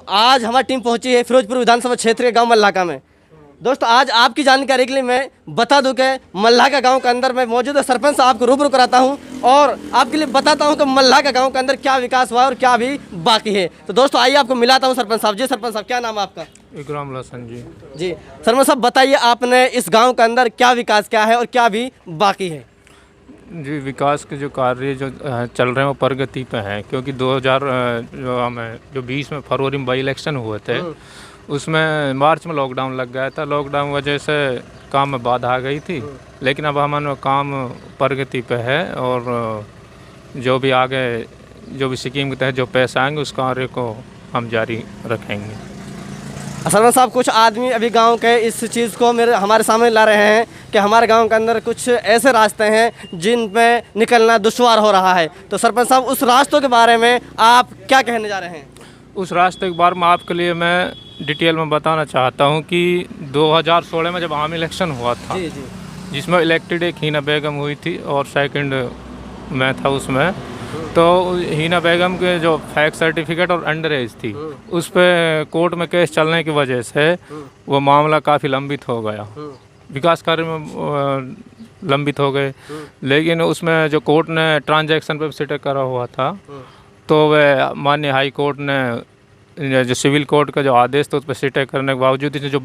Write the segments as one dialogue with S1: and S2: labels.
S1: आज हमारी टीम पहुंची है फिरोजपुर विधानसभा क्षेत्र के गांव मल्लाका में। दोस्तों आज आपकी जानकारी के लिए मैं बता दूं कि मल्लाका गांव के अंदर मैं मौजूद है, सरपंच साहब को रूबरू कराता हूं और आपके लिए बताता हूं कि मल्लाका गांव के अंदर क्या विकास हुआ है और क्या अभी बाकी है। तो दोस्तों आइए आपको मिलाता हूं सरपंच साहब। जी सरपंच साहब, क्या नाम है आपका?
S2: इकराम लहसन जी।
S1: जी सरपंच साहब, बताइए आपने इस गाँव के अंदर क्या विकास किया है और क्या अभी बाकी है?
S2: जी, विकास के जो कार्य जो चल रहे हैं वो प्रगति पे हैं, क्योंकि 2020 में फरवरी में बाई इलेक्शन हुए थे, उसमें मार्च में लॉकडाउन लग गया था। लॉकडाउन वजह से काम में बाधा आ गई थी, लेकिन अब हमारा काम प्रगति पे है और जो भी आगे जो भी स्कीम के तहत जो पैसे आएंगे उस कार्य को हम जारी रखेंगे।
S1: सरपंच साहब, कुछ आदमी अभी गांव के इस चीज़ को हमारे सामने ला रहे हैं कि हमारे गांव के अंदर कुछ ऐसे रास्ते हैं जिन पे निकलना दुश्वार हो रहा है। तो सरपंच साहब, उस रास्तों के बारे में आप क्या कहने जा रहे हैं?
S2: उस रास्ते के बारे में आपके लिए मैं डिटेल में बताना चाहता हूं कि 2016 में जब आम इलेक्शन हुआ था,
S1: जी जी,
S2: जिसमें इलेक्टेड एक हीना बेगम हुई थी और सेकंड मैं था उसमें, तो हीना बेगम के जो फैक्ट सर्टिफिकेट और अंडर एज थी उस पर कोर्ट में केस चलने की वजह से वो मामला काफ़ी लंबित हो गया, विकास कार्य में लंबित हो गए। लेकिन उसमें जो कोर्ट ने ट्रांजैक्शन पर स्टे करा हुआ था, तो वह माननीय हाई कोर्ट ने जो सिविल कोर्ट का जो आदेश था उस पर स्टे करने के बावजूद इसने जो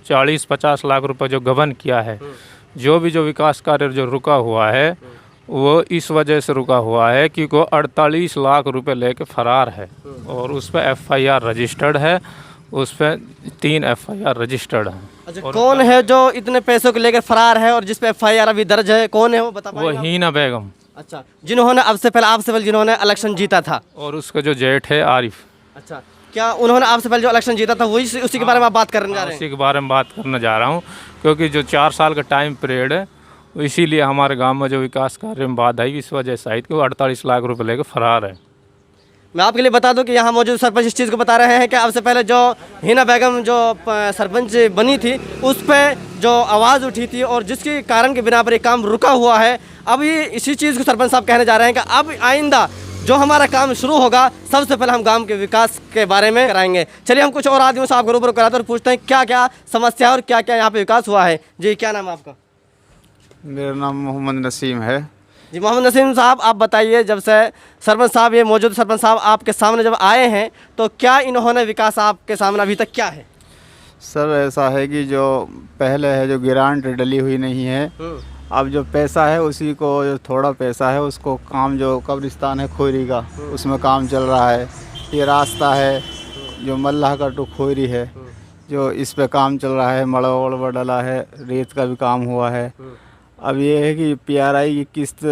S2: 40-50 लाख रुपए जो गबन किया है, जो विकास कार्य जो रुका हुआ है वो इस वजह से रुका हुआ है क्योंकि वो 48 लाख रुपए लेके फरार है और उस पर FIR रजिस्टर्ड है, उस पर 3 FIR रजिस्टर्ड है।
S1: अच्छा, कौन है जो इतने पैसों को लेकर फरार है और जिस पे FIR अभी दर्ज है, कौन है वो बता पाएंगे?
S2: वो हीना बेगम।
S1: अच्छा, जिन्होंने आपसे पहले जिन्होंने इलेक्शन जीता था,
S2: और उसका जो जेठ है आरिफ।
S1: अच्छा, क्या उन्होंने आपसे पहले जो इलेक्शन जीता था वही उसी के बारे में आप बात करने जा रहे हैं?
S2: उसी के बारे में बात करने जा रहा हूँ, क्योंकि जो 4 साल का टाइम पीरियड है इसीलिए हमारे गांव में जो विकास कार्य में बाधा आई इस वजह से आई कि वो 48 लाख रुपए लेकर फरार है।
S1: मैं आपके लिए बता दूं कि यहाँ मौजूद सरपंच इस चीज़ को बता रहे हैं कि अब से पहले जो हीना बेगम जो सरपंच बनी थी उस पर जो आवाज़ उठी थी और जिसके कारण के बिना पर एक काम रुका हुआ है, अब ये इसी चीज़ को सरपंच साहब कहने जा रहे हैं कि अब आइंदा जो हमारा काम शुरू होगा सबसे पहले हम गांव के विकास के बारे में कराएंगे। चलिए हम कुछ और आदमियों से आपको रूबरू कराते और पूछते हैं क्या क्या समस्या और क्या क्या यहाँ पे विकास हुआ है। जी, क्या नाम है आपका?
S3: मेरा नाम मोहम्मद नसीम है।
S1: जी मोहम्मद नसीम साहब, आप बताइए, जब से सरपंच साहब ये मौजूद सरपंच साहब आपके सामने जब आए हैं तो क्या इन्होंने विकास आपके सामने अभी तक क्या है?
S3: सर ऐसा है कि जो पहले है जो ग्रांट डली हुई नहीं है, अब जो पैसा है उसी को जो थोड़ा पैसा है उसको काम जो कब्रिस्तान है खोरी का उसमें काम चल रहा है। ये रास्ता है जो मल्लाह का टू खोरी है जो इस पे काम चल रहा है, मड़वा वड़वा डला है, रेत का भी काम हुआ है। अब ये है कि PRI की किस्त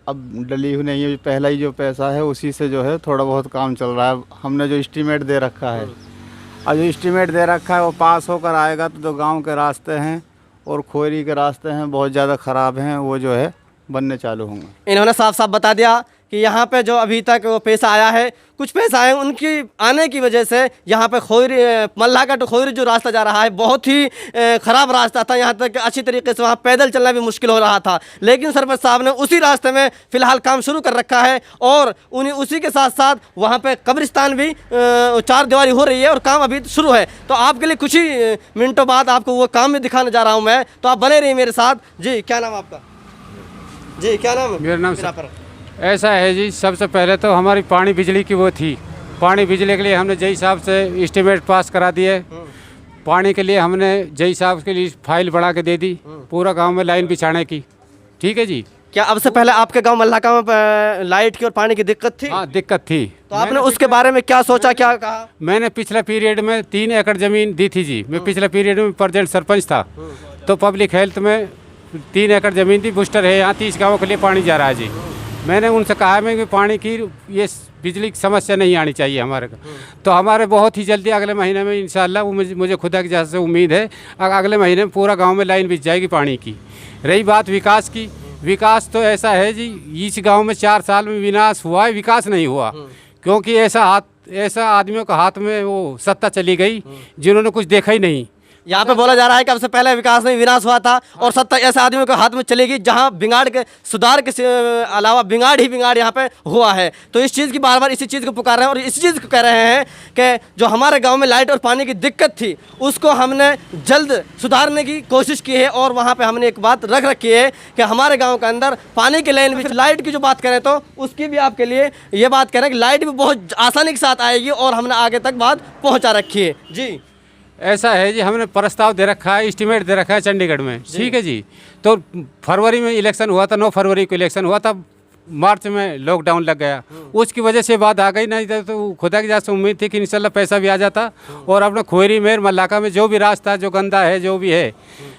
S3: अब डली हुई नहीं है, पहला ही जो पैसा है उसी से जो है थोड़ा बहुत काम चल रहा है। हमने जो एस्टीमेट दे रखा है, अब जो एस्टीमेट दे रखा है वो पास होकर आएगा तो जो गांव के रास्ते हैं और खोरी के रास्ते हैं बहुत ज़्यादा ख़राब हैं, वो जो है बनने चालू होंगे।
S1: इन्होंने साफ साफ बता दिया कि यहाँ पे जो अभी तक वो पैसा आया है, कुछ पैसा आए उनकी आने की वजह से यहाँ पे खोरी मल्लाका टू खोरी जो रास्ता जा रहा है बहुत ही ख़राब रास्ता था। यहाँ तक अच्छी तरीके से वहाँ पैदल चलना भी मुश्किल हो रहा था, लेकिन सरपंच साहब ने उसी रास्ते में फ़िलहाल काम शुरू कर रखा है और उसी के साथ साथ वहाँ पे कब्रिस्तान भी 4 दीवारी हो रही है और काम अभी शुरू है। तो आपके लिए कुछ ही मिनटों बाद आपको वो काम भी दिखाने जा रहा हूँ मैं, तो आप बने रहिए मेरे साथ। जी, क्या नाम आपका? जी, क्या नाम है?
S4: मेरा नाम ऐसा है जी, सबसे पहले तो हमारी पानी बिजली की वो थी, पानी बिजली के लिए हमने जई साहब से एस्टीमेट पास करा दिए। पानी के लिए हमने जई साहब के लिए फाइल बढ़ा के दे दी, पूरा गांव में लाइन बिछाने की। ठीक है जी।
S1: क्या अब से पहले आपके गांव मल्लाका में लाइट की और पानी की दिक्कत थी?
S4: हाँ, दिक्कत थी।
S1: तो आपने उसके बारे में क्या सोचा, क्या कहा?
S4: मैंने पिछले पीरियड में 3 एकड़ ज़मीन दी थी जी। मैं पिछले पीरियड में प्रेजेंट सरपंच था, तो पब्लिक हेल्थ में 3 एकड़ ज़मीन थी, बूस्टर है, यहाँ 30 गाँवों के लिए पानी जा रहा है जी। मैंने उनसे कहा मैं कि पानी की ये बिजली की समस्या नहीं आनी चाहिए हमारे को, तो हमारे बहुत ही जल्दी अगले महीने में इंशाल्लाह वो मुझे खुदा की जहाँ से उम्मीद है अगले महीने में पूरा गांव में लाइन बिछ जाएगी पानी की। रही बात विकास की, विकास तो ऐसा है जी, इस गांव में 4 साल में विनाश हुआ है, विकास नहीं हुआ, क्योंकि ऐसा आदमियों के हाथ में वो सत्ता चली गई जिन्होंने कुछ देखा ही नहीं।
S1: यहाँ पे बोला जा रहा है कि अब से पहले विकास नहीं विनाश हुआ था और सत्ता ऐसे आदमियों के हाथ में चलेगी जहाँ बिगाड़ के सुधार के अलावा बिगाड़ ही बिगाड़ यहाँ पे हुआ है। तो इस चीज़ की बार बार इसी चीज़ को पुकार रहे हैं और इसी चीज़ को कह रहे हैं कि जो हमारे गांव में लाइट और पानी की दिक्कत थी उसको हमने जल्द सुधारने की कोशिश की है और वहाँ पे हमने एक बात रख रखी है कि हमारे गाँव के अंदर पानी की लाइन भी, लाइट की जो बात करें तो उसकी भी आपके लिए ये बात कह रहे हैं कि लाइट भी बहुत आसानी के साथ आएगी और हमने आगे तक बात पहुँचा रखी है। जी
S4: ऐसा है जी, हमने प्रस्ताव दे रखा है, एस्टीमेट दे रखा है चंडीगढ़ में, ठीक है जी। तो फरवरी में इलेक्शन हुआ था, 9 फरवरी को इलेक्शन हुआ था, मार्च में लॉकडाउन लग गया, उसकी वजह से बात आ गई। नहीं तो खुदा की जात से उम्मीद थी कि इंशाल्लाह पैसा भी आ जाता और अपना खोरी मेर मल्लाका में जो भी रास्ता जो गंदा है जो भी है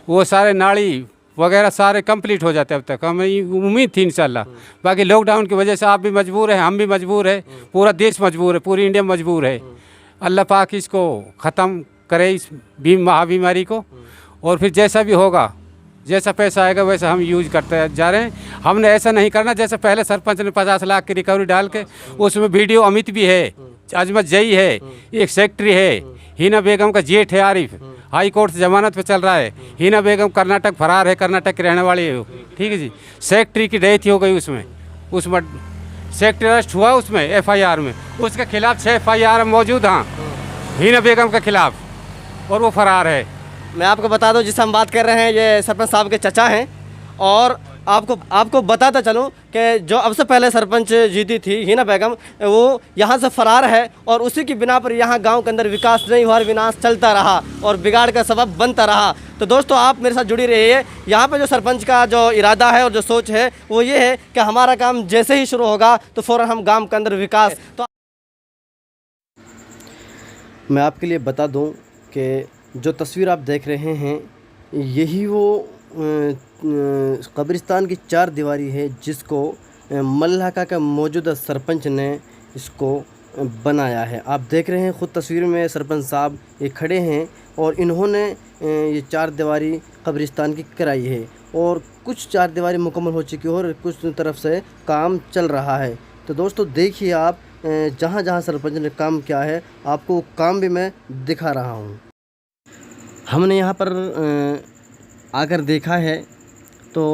S4: वो सारे नाली वगैरह सारे कंप्लीट हो जाते अब तक, हमें उम्मीद थी इंशाल्लाह। बाकी लॉकडाउन की वजह से आप भी मजबूर हैं, हम भी मजबूर है, पूरा देश मजबूर है, पूरी इंडिया मजबूर है। अल्लाह पाक इसको ख़त्म करे इस महाबीमारी को और फिर जैसा भी होगा, जैसा पैसा आएगा वैसा हम यूज करते जा रहे हैं। हमने ऐसा नहीं करना जैसे पहले सरपंच ने 50 लाख की रिकवरी डाल के, उसमें वीडियो अमित भी है, अजमत जई है, एक सेक्रेटरी है, हिना बेगम का जेठ है आरिफ, हाई कोर्ट से जमानत पे चल रहा है। हिना बेगम कर्नाटक फरार है, कर्नाटक की रहने वाली है वो, ठीक है जी। सेक्रेटरी की डेथ हो गई उसमें सेक्रेटरी अरेस्ट हुआ उसमें FIR में, उसके खिलाफ 6 FIR मौजूद हाँ हिना बेगम के खिलाफ और वो फरार है।
S1: मैं आपको बता दूं जिससे हम बात कर रहे हैं ये सरपंच साहब के चचा हैं और आपको बताता चलूं कि जो अब से पहले सरपंच जीती थी हिना बेगम, वो यहाँ से फरार है और उसी की बिना पर यहाँ गांव के अंदर विकास नहीं हुआ, विनाश चलता रहा और बिगाड़ का सबब बनता रहा। तो दोस्तों आप मेरे साथ जुड़ी रहिए। यहाँ पे जो सरपंच का जो इरादा है और जो सोच है वो ये है कि हमारा काम जैसे ही शुरू होगा तो फ़ौरन हम गाँव के अंदर विकास। तो मैं आपके लिए बता दूँ कि जो तस्वीर आप देख रहे हैं यही वो कब्रिस्तान की 4 दीवारी है जिसको मल्लाका का मौजूदा सरपंच ने इसको बनाया है। आप देख रहे हैं ख़ुद तस्वीर में सरपंच साहब ये खड़े हैं और इन्होंने ये 4 दीवारी कब्रिस्तान की कराई है और कुछ 4 दीवारी मुकम्मल हो चुकी है और कुछ तरफ से काम चल रहा है। तो दोस्तों देखिए आप जहाँ जहाँ सरपंच ने काम किया है आपको काम भी मैं दिखा रहा हूँ। हमने यहाँ पर आकर देखा है तो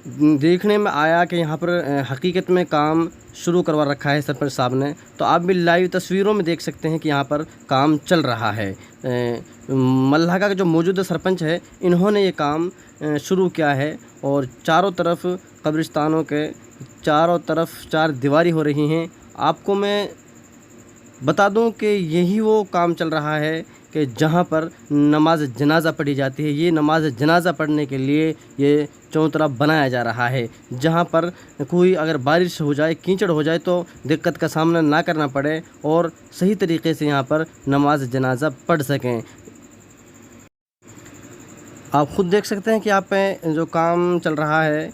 S1: देखने में आया कि यहाँ पर हकीकत में काम शुरू करवा रखा है सरपंच साहब ने। तो आप भी लाइव तस्वीरों में देख सकते हैं कि यहाँ पर काम चल रहा है। मल्लाका का जो मौजूदा सरपंच है इन्होंने ये काम शुरू किया है और चारों तरफ कब्रिस्तानों के चारों तरफ 4 दीवारी हो रही हैं। आपको मैं बता दूं कि यही वो काम चल रहा है कि जहां पर नमाज जनाज़ा पढ़ी जाती है। ये नमाज जनाज़ा पढ़ने के लिए ये चौतरा बनाया जा रहा है जहां पर कोई अगर बारिश हो जाए, कीचड़ हो जाए तो दिक्कत का सामना ना करना पड़े और सही तरीके से यहां पर नमाज जनाज़ा पढ़ सकें। आप खुद देख सकते हैं कि यहाँ पे जो काम चल रहा है